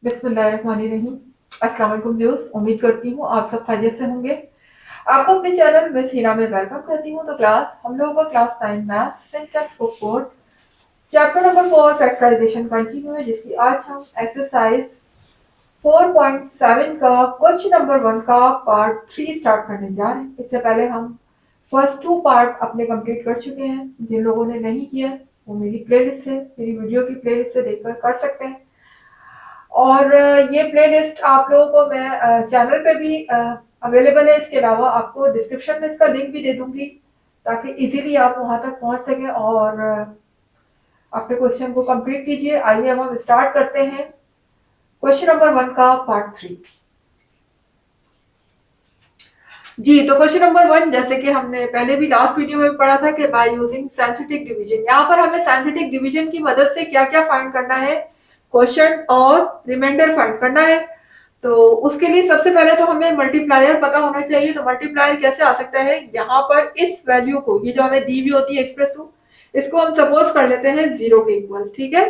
बिस्मिल्लाहिर्रहमानिर्रहीम। अस्सलाम वालेकुम व्यूअर्स, उम्मीद करती हूँ आप सब खैरियत से होंगे। आपको अपने चैनल मिस हिना में वेलकम करती हूँ। तो क्लास हम लोगों का class 9 math syntax book 4 chapter number 4 factorisation continue है, जिसकी आज हम एक्सरसाइज 4.7 का क्वेश्चन नंबर 1 का पार्ट 3 स्टार्ट करने जा रहे हैं। इससे पहले हम फर्स्ट 2 पार्ट अपने कंप्लीट कर चुके हैं। जिन लोगों ने नहीं किया वो मेरी प्लेलिस्ट है, मेरी वीडियो की प्लेलिस्ट से देखकर कर सकते हैं। और ये प्लेलिस्ट आप लोगों को मैं चैनल पे भी अवेलेबल है। इसके अलावा आपको डिस्क्रिप्शन में इसका लिंक भी दे दूंगी ताकि इजीली आप वहां तक पहुंच सकें और अपने क्वेश्चन को कंप्लीट कीजिए। आइए अब हम स्टार्ट करते हैं क्वेश्चन नंबर 1 का पार्ट 3। जी, तो क्वेश्चन नंबर 1, जैसे कि हमने पहले भी लास्ट वीडियो में पढ़ा था कि बाय यूजिंग सिंथेटिक डिवीजन, यहाँ पर हमें सिंथेटिक डिवीजन की मदद से क्या क्या फाइंड करना है, क्वेश्चन और रिमाइंडर फाइंड करना है। तो उसके लिए सबसे पहले तो हमें मल्टीप्लायर पता होना चाहिए। तो मल्टीप्लायर कैसे आ सकता है, यहाँ पर इस वैल्यू को, ये जो हमें दी हुई होती है x+2, इसको हम सपोज कर लेते हैं 0 के इक्वल। ठीक है,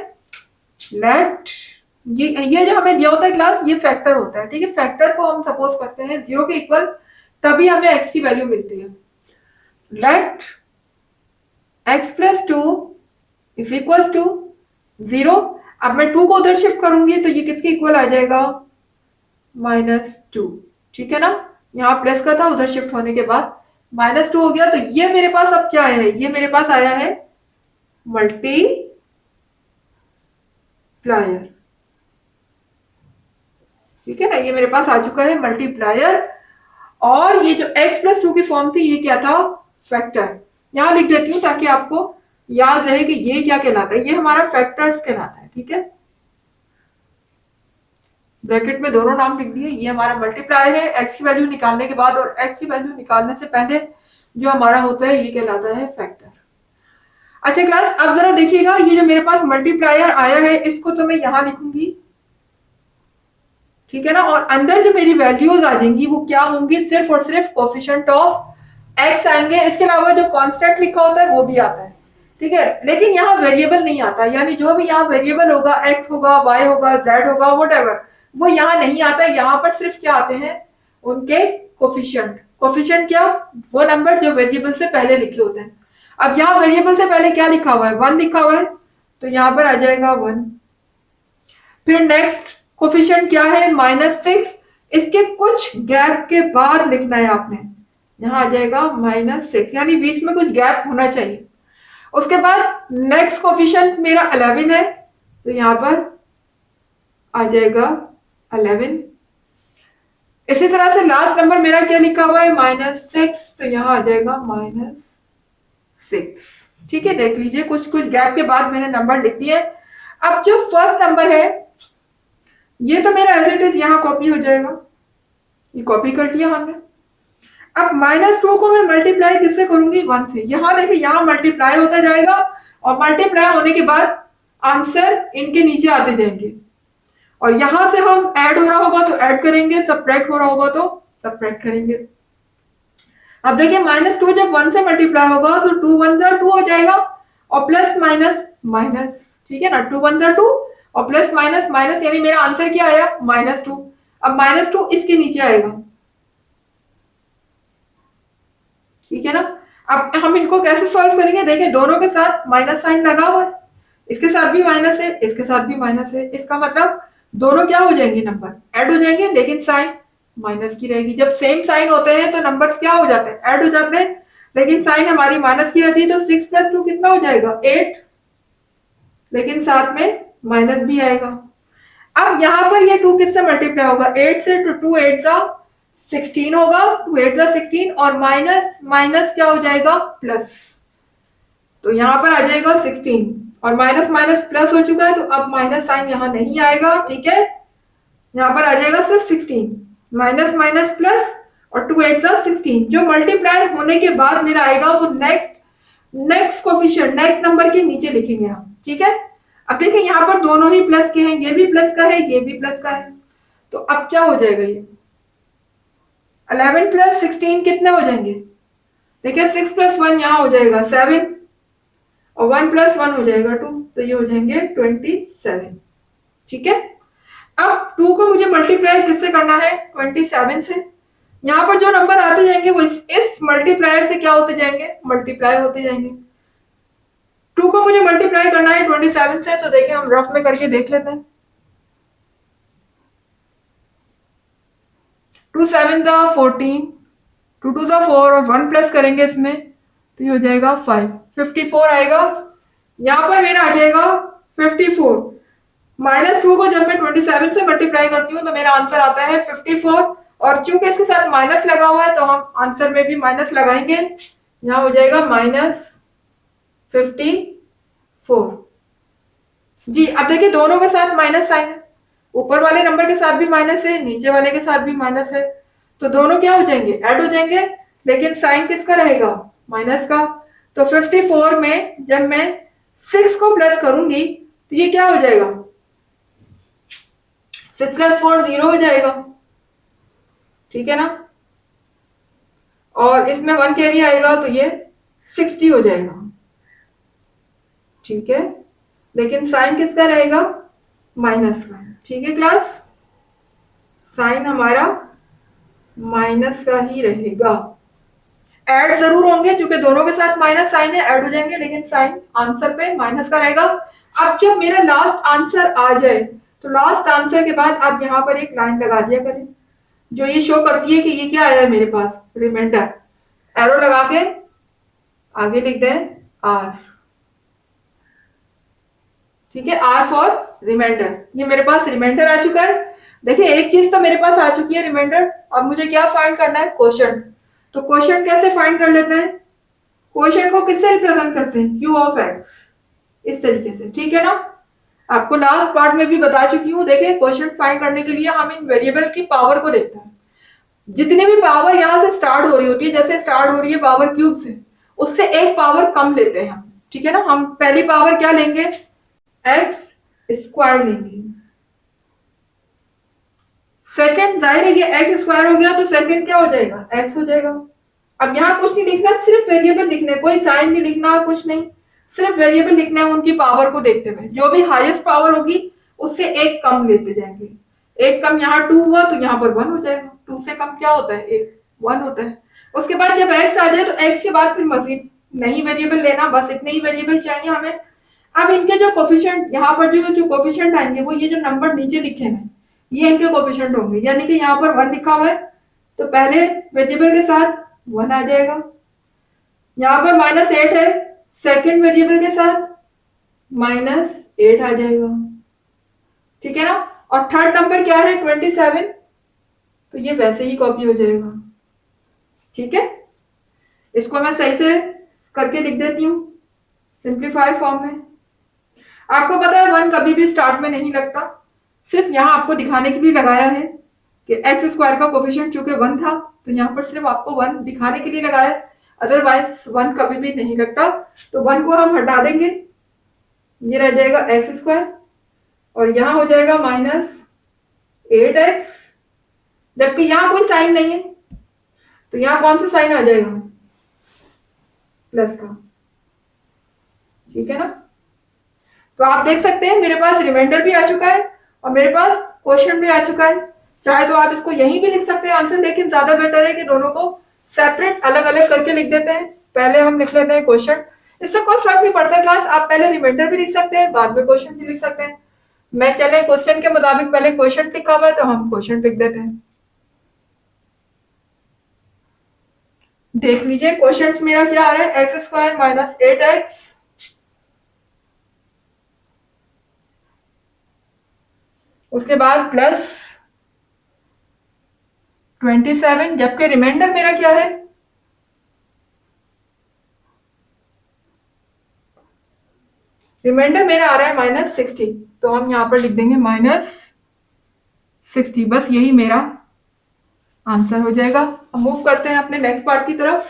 लेट ये जो हमें दिया होता है क्लास, ये फैक्टर होता है। ठीक है, फैक्टर को हम सपोज करते हैं 0 के इक्वल, तभी हमें x की वैल्यू मिलती है। Let x+2 is equal to 0। अब मैं 2 को उधर शिफ्ट करूंगी तो ये किसके इक्वल आ जाएगा, -2। ठीक है ना, यहाँ प्लस का था, उधर शिफ्ट होने के बाद -2 हो गया। तो ये मेरे पास अब क्या है, ये मेरे पास आया है मल्टीप्लायर। ठीक है ना, ये मेरे पास आ चुका है मल्टीप्लायर। और ये जो x+2 की फॉर्म थी, ये क्या था, फैक्टर। यहां लिख देती हूँ ताकि आपको याद रहे कि ये क्या कहलाता है, ये हमारा फैक्टर्स कहलाता है। ठीक है, ब्रैकेट में दोनों नाम लिख दिए। ये हमारा मल्टीप्लायर है, x की वैल्यू निकालने के बाद और x की वैल्यू निकालने से पहले जो हमारा होता है, ये कहलाता है फैक्टर। अच्छा क्लास, अब जरा देखिएगा, ये जो मेरे पास मल्टीप्लायर आया है, इसको तो मैं यहां लिखूंगी। ठीक है ना, और अंदर जो मेरी वैल्यूज आ जाएंगी वो क्या होंगी, सिर्फ और सिर्फ कोफिशिएंट ऑफ x आएंगे। इसके अलावा जो कांस्टेंट लिखा होता है वो भी आता है। ठीक है, लेकिन यहाँ वेरिएबल नहीं आता, यानी जो भी यहाँ वेरिएबल होगा, x होगा, y होगा, z होगा, व्हाटएवर, वो यहाँ नहीं आता है। यहाँ पर सिर्फ क्या आते हैं, उनके कोफिशिएंट। कोफिशिएंट क्या, वो नंबर जो वेरिएबल से पहले लिखे होते हैं। अब यहाँ वेरिएबल से पहले क्या लिखा हुआ है, 1 लिखा हुआ है, तो यहाँ पर आ जाएगा 1। फिर नेक्स्ट कोफिशिएंट क्या है, -6। इसके कुछ गैप के बाद लिखना है आपने, यहाँ आ जाएगा -6, यानी बीच में कुछ गैप होना चाहिए। उसके बाद नेक्स्ट कोफिशिएंट मेरा 11 है, तो यहाँ पर आ जाएगा 11। इसी तरह से लास्ट नंबर मेरा क्या लिखा हुआ है, -6, तो यहाँ आ जाएगा -6। ठीक है, देख लीजिए, कुछ कुछ गैप के बाद मैंने नंबर लिख दिए। अब जो फर्स्ट नंबर है, ये तो मेरा एज इट इज यहाँ कॉपी हो जाएगा, ये कॉपी कर लिया हमने। अब -2 को मैं मल्टीप्लाई किससे करूंगी, 1 से। यहाँ देखिए, यहाँ मल्टीप्लाई होता जाएगा और मल्टीप्लाई होने के बाद आंसर इनके नीचे आते जाएंगे, और यहां से हम ऐड हो रहा होगा तो ऐड करेंगे, सबट्रैक्ट हो रहा होगा तो सबट्रैक्ट करेंगे। अब देखिए, -2 जब 1 से मल्टीप्लाई होगा तो 2 1 2 हो जाएगा, और प्लस माइनस माइनस। ठीक है ना, 2 1 2 और प्लस माइनस माइनस, यानी मेरा आंसर क्या आया, -2। अब -2 इसके नीचे आएगा। ठीक है ना, अब हम इनको कैसे सॉल्व करेंगे, देखिए दोनों के साथ माइनस साइन लगा हुआ है, इसके साथ भी माइनस है, इसके साथ भी माइनस है। इसका मतलब दोनों क्या हो जाएंगे, नंबर ऐड हो जाएंगे, लेकिन साइन माइनस की रहेगी। जब सेम साइन होते हैं तो नंबर्स क्या हो जाते हैं, ऐड हो जाते हैं, लेकिन साइन हमारी माइनस की रहती है। तो 6 + 2 कितना हो जाएगा, 8, लेकिन साथ में माइनस भी आएगा। अब यहाँ पर ये 2 किससे मल्टीप्लाई होगा, 8 से, तो 2 8 जा 16 होगा, 2 8 जा 16, और माइनस माइनस क्या हो जाएगा, प्लस। तो यहाँ पर आ जाएगा 16, और माइनस माइनस प्लस हो चुका है, तो अब माइनस साइन यहाँ नहीं आएगा। ठीक है, यहाँ पर आ जाएगा सिर्फ 16, माइनस माइनस प्लस, और 2 8 जा 16। जो मल्टीप्लाई होने के बाद मेरा आएगा वो नेक्स्ट कोफिशिएंट, नेक्स्ट नंबर के नीचे लिखेंगे हम। ठीक है, अब देखिए यहाँ पर दोनों ही प्लस के हैं, ये भी प्लस का है, ये भी प्लस का है। तो अब क्या हो जाएगा, ये 11 + 16 कितने हो जाएंगे, देखिए 6 + 1 यहाँ हो जाएगा 7, और 1 + 1 हो जाएगा 2, तो ये हो जाएंगे 27। ठीक है, अब 2 को मुझे मल्टीप्लाई किससे करना है, 27 से। यहाँ पर जो नंबर आते जाएंगे वो इस मल्टीप्लायर से क्या होते जाएंगे, मल्टीप्लाई होते जाएंगे। 2 को मुझे मल्टीप्लाई करना है 27 से, तो देखिए हम रफ में करके देख लेते हैं। 2 7 दा 14, 2 2 दा 4 और 1 प्लस करेंगे इसमें तो ये हो जाएगा 5, 54 आएगा। यहाँ पर मेरा आ जाएगा 54। -2 को जब मैं 27 से मल्टीप्लाई करती हूँ तो मेरा आंसर आता है 54, और क्योंकि इसके साथ माइनस लगा हुआ है तो हम आंसर में भी माइनस लगाएंगे। यहाँ हो जाएगा -54 जी। अब देखिए दोनों के साथ माइनस साइन है, ऊपर वाले नंबर के साथ भी माइनस है, नीचे वाले के साथ भी माइनस है, तो दोनों क्या हो जाएंगे, ऐड हो जाएंगे, लेकिन साइन किसका रहेगा, माइनस का। तो 54 में जब मैं 6 को प्लस करूंगी तो ये क्या हो जाएगा, 6 + 4 0 हो जाएगा, ठीक है ना। और इसमें 1 कैरी आएगा तो ये 60 हो जाएगा, ठीक है। लेकिन साइन किसका रहेगा, माइनस का, ठीक है क्लास। साइन हमारा माइनस का ही रहेगा। ऐड जरूर होंगे क्योंकि दोनों के साथ माइनस साइन है, ऐड हो जाएंगे, लेकिन साइन आंसर पे माइनस का रहेगा। अब जब मेरा लास्ट आंसर आ जाए तो लास्ट आंसर के बाद आप यहाँ पर एक लाइन लगा दिया करें जो ये शो करती है कि ये क्या आया है मेरे पास, रिमाइंडर। एरो लगा के आगे लिख दें आर, ठीक है, आर फॉर रिमाइंडर। ये मेरे पास रिमाइंडर आ चुका है। देखिए एक चीज तो मेरे पास आ चुकी है, रिमाइंडर। अब मुझे क्या फाइंड करना है, क्वोशंट। तो क्वोशंट कैसे फाइंड कर लेते हैं, क्वोशंट को किससे रिप्रेजेंट करते हैं, क्यू ऑफ एक्स, इस तरीके से, ठीक है ना। आपको लास्ट पार्ट में भी बता चुकी हूँ। देखिए क्वोशंट फाइंड करने के लिए हम इन वेरिएबल की पावर को देखते हैं। जितनी भी पावर यहाँ से स्टार्ट हो रही होती है, जैसे स्टार्ट हो रही है पावर क्यूब से, उससे एक पावर कम लेते हैं हम, ठीक है ना। हम पहली पावर क्या लेंगे, एक्स स्क्वायर लेंगे। सेकंड जाहिर है ये एक्स स्क्वायर हो गया तो सेकंड क्या हो जाएगा, एक्स हो जाएगा। अब यहाँ कुछ नहीं लिखना, सिर्फ वेरिएबल लिखने, कोई साइन नहीं लिखना, कुछ नहीं, सिर्फ वेरिएबल लिखना है उनकी पावर को देखते हुए। जो भी हाईएस्ट पावर होगी उससे एक कम लेते जाएंगे। एक कम यहाँ 2 हुआ तो यहाँ पर 1 हो जाएगा। 2 से कम क्या होता है, एक 1 होता है। उसके बाद जब एक्स आ जाए तो एक्स के बाद फिर मजीद नहीं वेरिएबल लेना, बस इतने ही वेरिएबल चाहिए हमें। अब इनके जो कोफिशिएंट यहाँ पर जो कोफिशिएंट आएंगे वो ये जो नंबर नीचे लिखे हैं ये इनके कोफिशिएंट होंगे। यानी कि यहाँ पर 1 लिखा हुआ है तो पहले वेरिएबल के साथ 1 आ जाएगा। यहाँ पर -8 है, सेकंड वेरिएबल के साथ -8 आ जाएगा, ठीक है ना। और थर्ड नंबर क्या है 27, तो ये वैसे ही कॉपी हो जाएगा, ठीक है। इसको मैं सही से करके लिख देती हूँ सिंप्लीफाई फॉर्म में। आपको पता है 1 कभी भी स्टार्ट में नहीं लगता, सिर्फ यहाँ आपको दिखाने के लिए लगाया है कि एक्स स्क्वायर का कोफिशिएंट चूंकि 1 था तो यहाँ पर सिर्फ आपको 1 दिखाने के लिए लगाया है, अदरवाइज 1 कभी भी नहीं लगता। तो 1 को हम हटा देंगे, ये रह जाएगा एक्स स्क्वायर और यहाँ हो जाएगा -8x, जबकि यहाँ कोई साइन नहीं है तो यहाँ कौन सा साइन आ जाएगा, प्लस का, ठीक है ना। तो आप देख सकते हैं मेरे पास रिमाइंडर भी आ चुका है और मेरे पास क्वेश्चन भी आ चुका है। चाहे तो आप इसको यहीं भी लिख सकते हैं आंसर, लेकिन ज्यादा बेटर है कि दोनों को सेपरेट अलग अलग करके लिख देते हैं। पहले हम लिख लेते हैं क्वेश्चन, इससे कोई फर्क नहीं पड़ता क्लास, आप पहले रिमाइंडर भी लिख सकते हैं बाद में क्वेश्चन भी लिख सकते हैं। मैं चले क्वेश्चन के मुताबिक पहले क्वेश्चन लिखा हुआ है तो हम क्वेश्चन लिख देते हैं। देख लीजिए क्वेश्चन मेरा क्या आ रहा है, एक्स स्क्वायर -8x उसके बाद +27, जबकि रिमाइंडर मेरा क्या है, रिमाइंडर मेरा आ रहा है -60, तो हम यहां पर लिख देंगे -60, बस यही मेरा आंसर हो जाएगा। अब मूव करते हैं अपने नेक्स्ट पार्ट की तरफ।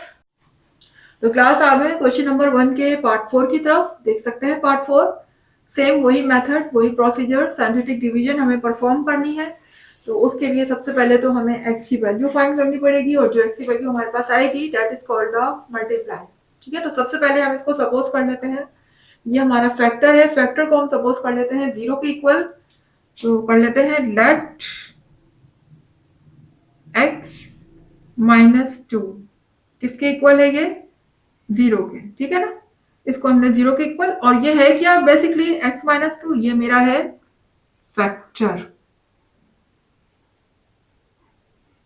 तो क्लास आ गए क्वेश्चन नंबर 1 के पार्ट 4 की तरफ। देख सकते हैं पार्ट 4 सेम वही मेथड वही प्रोसीजर, सिंथेटिक डिवीजन हमें परफॉर्म करनी है। तो उसके लिए सबसे पहले तो हमें x की वैल्यू फाइंड करनी पड़ेगी और जो x की वैल्यू हमारे पास आएगी that is called the multiply, ठीक है। तो सबसे पहले हम इसको सपोज कर लेते हैं ये हमारा फैक्टर है, फैक्टर को हम सपोज कर लेते हैं 0 के इक्वल। तो कर लेते हैं लेट x -2 किसके इक्वल है ये, 0 के, ठीक है ना। इसको हमने 0 के इक्वल, और ये है क्या बेसिकली x -2, ये मेरा है फैक्टर,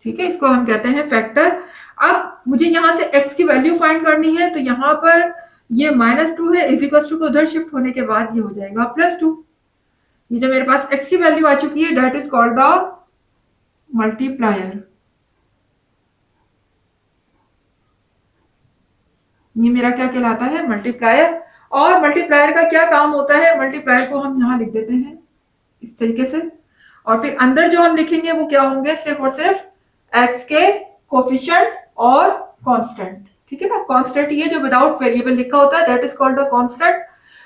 ठीक है, इसको हम कहते हैं फैक्टर। अब मुझे यहां से x की वैल्यू फाइंड करनी है, तो यहां पर ये -2 है, इज इक्वल टू को उधर शिफ्ट होने के बाद ये हो जाएगा +2। ये जो मेरे पास x की वैल्यू आ चुकी है, that is called the multiplier. ये मेरा क्या कहलाता है, मल्टीप्लायर। और मल्टीप्लायर का क्या काम होता है, मल्टीप्लायर को हम यहाँ लिख देते हैं इस तरीके से, और फिर अंदर जो हम लिखेंगे वो क्या होंगे, सिर्फ और सिर्फ x के कोफिशिएंट और कांस्टेंट, ठीक है ना। कांस्टेंट ये जो विदाउट वेरिएबल लिखा होता है, that is called a constant.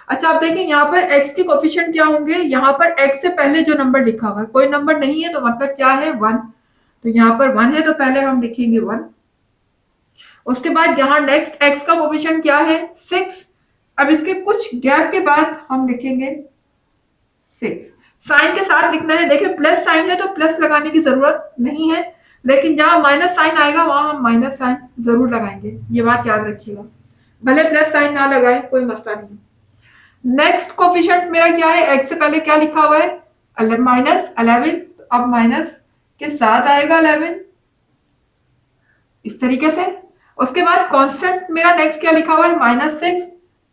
अच्छा आप देखें यहाँ पर x के कोफिशिएंट क्या होंगे, यहाँ पर x से पहले जो नंबर लिखा हुआ है, कोई नंबर नहीं है तो मतलब क्या है 1, तो यहाँ पर 1 है तो पहले हम लिखेंगे 1। उसके बाद यहाँ नेक्स्ट x का कोफिशिएंट क्या है 6, अब इसके कुछ गैप के बाद हम लिखेंगे 6। साइन के साथ लिखना है, देखिए प्लस साइन है तो प्लस लगाने की जरूरत नहीं है, लेकिन जहां माइनस साइन आएगा वहां हम माइनस साइन जरूर लगाएंगे, ये बात याद रखिएगा, भले प्लस साइन ना लगाए कोई मसला नहीं। नेक्स्ट कोफिशिएंट मेरा क्या है, x से पहले क्या लिखा हुआ है -11, अब माइनस के साथ आएगा 11 इस तरीके से। उसके बाद कांस्टेंट मेरा नेक्स्ट क्या लिखा हुआ है -6,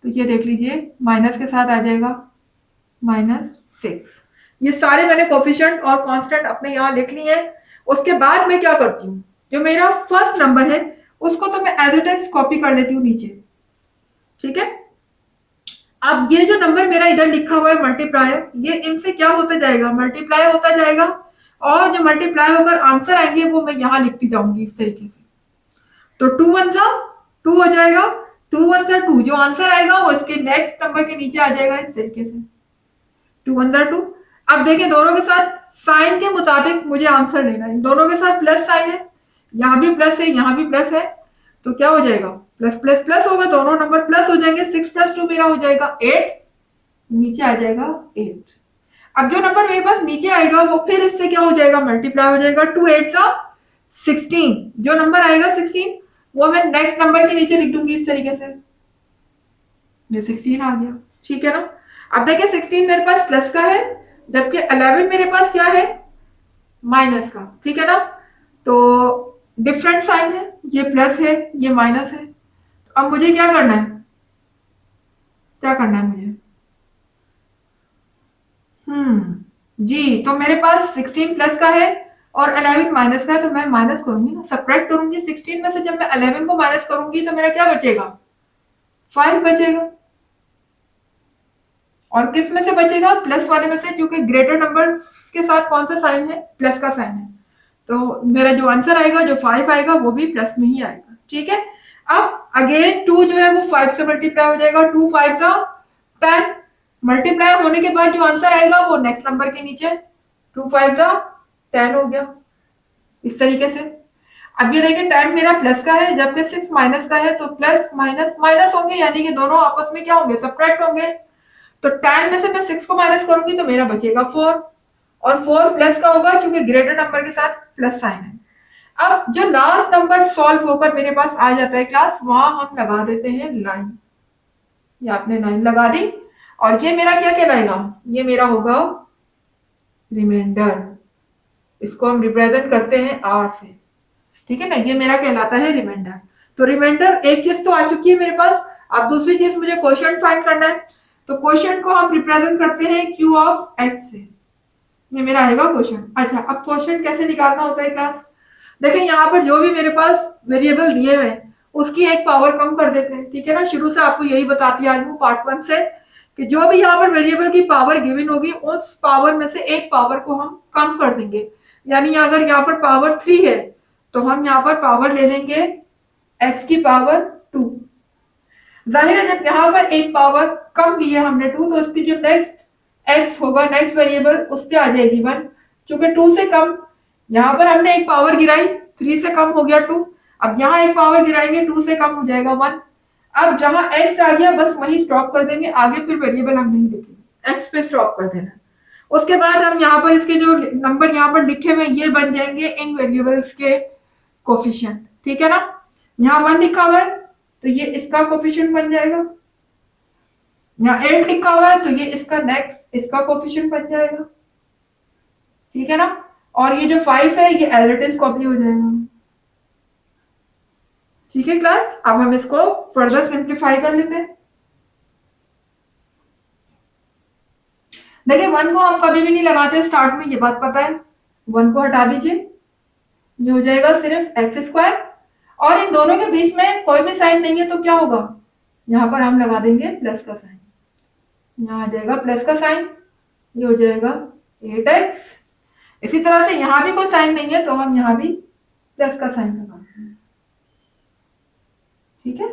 तो ये देख लीजिए माइनस के साथ आ जाएगा -6। ये सारे मैंने कोफिशिएंट और कांस्टेंट अपने यहाँ लिख लिए हैं। उसके बाद मैं क्या करती हूँ, जो मेरा फर्स्ट नंबर है उसको तो मैं एज इट इज कॉपी कर लेती हूँ नीचे, ठीक है। अब ये जो नंबर मेरा इधर लिखा हुआ है मल्टीप्लायर, ये इनसे क्या होता जाएगा, मल्टीप्लाई होता जाएगा, और जो मल्टीप्लाई होकर आंसर आएंगे वो मैं यहाँ लिखती जाऊंगी इस तरीके से। तो 2 1 जा 2 हो जाएगा, 2 1 जा 2, जो आंसर आएगा वो इसके नेक्स्ट नंबर के नीचे आ जाएगा इस तरीके से, 2 1 जा 2। अब देखिए दोनों के साथ साइन के मुताबिक मुझे आंसर लेना है, दोनों के साथ प्लस साइन है, यहाँ भी प्लस है यहाँ भी प्लस है, तो क्या हो जाएगा प्लस प्लस प्लस होगा, दोनों नंबर प्लस हो जाएंगे, 6 + 2 मेरा हो जाएगा 8, नीचे आ जाएगा 8। अब जो नंबर मेरे पास नीचे आएगा वो फिर इससे क्या हो जाएगा, मल्टीप्लाई हो जाएगा, 2 8 जा 16, जो नंबर आएगा 16 वो मैं नेक्स्ट नंबर के नीचे लिख दूंगी इस तरीके से, ये 16 आ गया, ठीक है ना। अब देखिए 16 मेरे पास प्लस का है, जबकि 11 मेरे पास क्या है माइनस का, ठीक है ना। तो डिफरेंट साइन है, ये प्लस है ये माइनस है। अब मुझे क्या करना है, क्या करना है मुझे, जी, तो मेरे पास 16 प्लस का है और 11 माइनस का है, तो मैं माइनस करूंगी ना, सब्ट्रैक्ट करूंगी 16 में से, जब मैं 11 को माइनस करूंगी तो मेरा क्या बचेगा 5 बचेगा, और किस में से बचेगा प्लस वाले में से, क्योंकि ग्रेटर नंबर के साथ कौन सा साइन है प्लस का साइन है, तो मेरा जो आंसर आएगा जो 5 आएगा वो भी प्लस में ही आएगा, ठीक है। अब अगेन 2 जो है वो 5 से मल्टीप्लाई हो जाएगा, 2 5 जा 10, मल्टीप्लाई होने के बाद जो आंसर आएगा वो नेक्स्ट नंबर के नीचे, 2 5 जा 10 हो गया इस तरीके से। अब ये देखिए 10 मेरा प्लस का है जबकि 6 माइनस का है, तो प्लस माइनस माइनस होंगे, यानी कि दोनों आपस में क्या होंगे सब्ट्रैक्ट होंगे, तो 10 में से मैं 6 को माइनस करूंगी तो मेरा बचेगा 4, और 4 प्लस का होगा क्योंकि ग्रेटर नंबर के साथ प्लस साइन है। अब जो लास्ट नंबर सॉल्व होकर मेरे पास आ जाता है क्लास, वहां हम लगा देते हैं लाइन, ये आपने लाइन लगा दी, और ये मेरा क्या कहलाएगा, ये मेरा होगा रिमाइंडर, इसको हम रिप्रेजेंट करते हैं आर से, ठीक है ना, ये मेरा कहलाता है रिमाइंडर। तो रिमाइंडर एक चीज तो आ चुकी है मेरे पास, अब दूसरी चीज मुझे क्वोशिएंट फाइंड करना है, तो क्वोशिएंट को हम रिप्रेजेंट करते हैं Q ऑफ X से, ये मेरा आएगा क्वोशिएंट। अच्छा अब क्वोशिएंट कैसे निकालना होता है क्लास, देखिए यहाँ पर जो भी मेरे पास वेरिएबल दिए हुए हैं उसकी एक पावर कम कर देते हैं, ठीक है ना, शुरू से आपको यही बताती आई हूँ पार्ट 1 से, कि जो भी यहाँ पर वेरिएबल की पावर गिवन होगी उस पावर में से एक पावर को हम कम कर देंगे, यानी अगर यहाँ पर पावर 3 है तो हम यहाँ पर पावर ले लेंगे x की पावर 2, जाहिर है जब यहाँ पर एक पावर कम ली है हमने 2, तो उसकी जो नेक्स्ट x होगा नेक्स्ट वेरिएबल उस पर आ जाएगी 1, क्योंकि 2 से कम, यहाँ पर हमने एक पावर गिराई 3 से कम हो गया 2, अब यहाँ एक पावर गिराएंगे 2 से कम हो जाएगा 1, अब जहां x आ गया बस वही स्टॉप कर देंगे, आगे फिर वेरिएबल हम नहीं लिखेंगे, x पे स्टॉप कर देना। उसके बाद हम यहाँ पर इसके जो नंबर यहाँ पर लिखे हुए ये बन जाएंगे इन वेरिएबल्स के कोफिशिएंट, ठीक है ना। यहाँ 1 लिखा हुआ है तो ये इसका कोफिशिएंट बन जाएगा, यहाँ 8 लिखा हुआ है तो ये इसका नेक्स्ट इसका कोफिशिएंट बन जाएगा, ठीक है ना। और ये जो 5 है ये एज इट इज कॉपी हो जाएगा, ठीक है क्लास। अब हम इसको फर्दर सिंप्लीफाई कर लेते हैं। देखिए 1 को हम कभी भी नहीं लगाते स्टार्ट में, ये बात पता है। 1 को हटा दीजिए, ये हो जाएगा सिर्फ एक्स स्क्वायर, और इन दोनों के बीच में कोई भी साइन नहीं है तो क्या होगा, यहाँ पर हम लगा देंगे प्लस का साइन, यहाँ आ जाएगा प्लस का साइन, ये हो जाएगा 8x। इसी तरह से यहाँ भी कोई साइन नहीं है तो हम यहाँ भी प्लस का साइन लगा देंगे, ठीक है।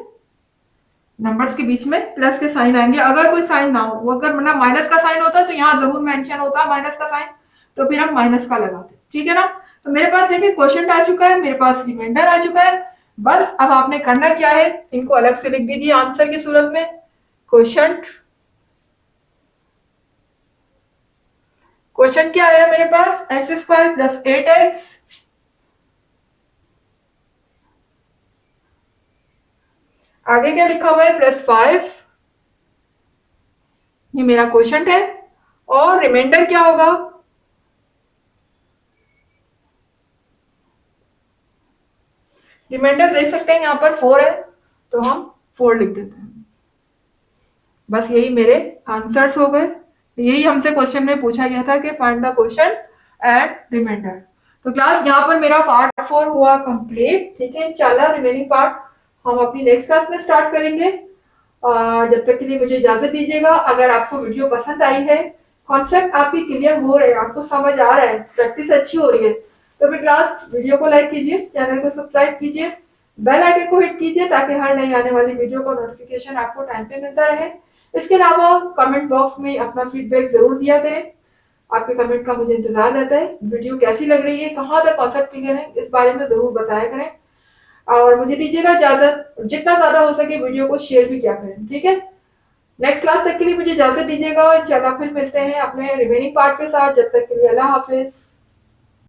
नंबर्स के बीच में प्लस के साइन आएंगे, अगर कोई साइन ना हो, वो अगर मतलब माइनस का साइन होता तो यहाँ जरूर मेंशन होता माइनस का साइन, तो फिर हम माइनस का लगाते, ठीक है ना। तो मेरे पास देखिए क्वोशिएंट आ चुका है, मेरे पास रिमाइंडर आ चुका है। बस अब आपने करना क्या है, इनको अलग से लिख दीजिए आंसर की सूरत में। क्वोशिएंट क्वोशिएंट क्या है मेरे पास, एक्स स्क्वायर प्लस 8x, आगे क्या लिखा हुआ है प्लस 5, ये मेरा क्वोशिएंट है। और रिमाइंडर क्या होगा, रिमाइंडर देख सकते हैं यहाँ पर 4 है तो हम 4 लिख देते हैं। बस यही मेरे आंसर्स हो गए। यही हमसे क्वेश्चन में पूछा गया था कि find the question and reminder. तो क्लास यहाँ पर मेरा पार्ट 4 हुआ कंप्लीट, ठीक है। इंशाल्लाह रिमेनिंग पार्ट हम अपनी नेक्स्ट क्लास में स्टार्ट करेंगे। जब तक के लिए मुझे इजाजत दीजिएगा। अगर आपको वीडियो पसंद आई है, कॉन्सेप्ट आपकी क्लियर हो रहे हैं, आपको समझ आ रहा है, प्रैक्टिस अच्छी हो रही है, तो फिर क्लास वीडियो को लाइक कीजिए, चैनल को सब्सक्राइब कीजिए, बेल आइकन को हिट कीजिए ताकि हर नई आने वाली वीडियो का नोटिफिकेशन आपको टाइम पे मिलता रहे। इसके अलावा कमेंट बॉक्स में अपना फीडबैक जरूर दिया करें, आपके कमेंट का मुझे इंतजार रहता है। वीडियो कैसी लग रही है, कहाँ तक कॉन्सेप्ट क्लियर है, इस बारे में जरूर बताया करें। और मुझे दीजिएगा इजाजत, जितना ज्यादा हो सके वीडियो को शेयर भी किया करें, ठीक है। नेक्स्ट क्लास तक के लिए मुझे इजाजत दीजिएगा। इंशाल्लाह फिर मिलते हैं अपने रिमेनिंग पार्ट के साथ। जब तक के लिए अल्लाह हाफिज।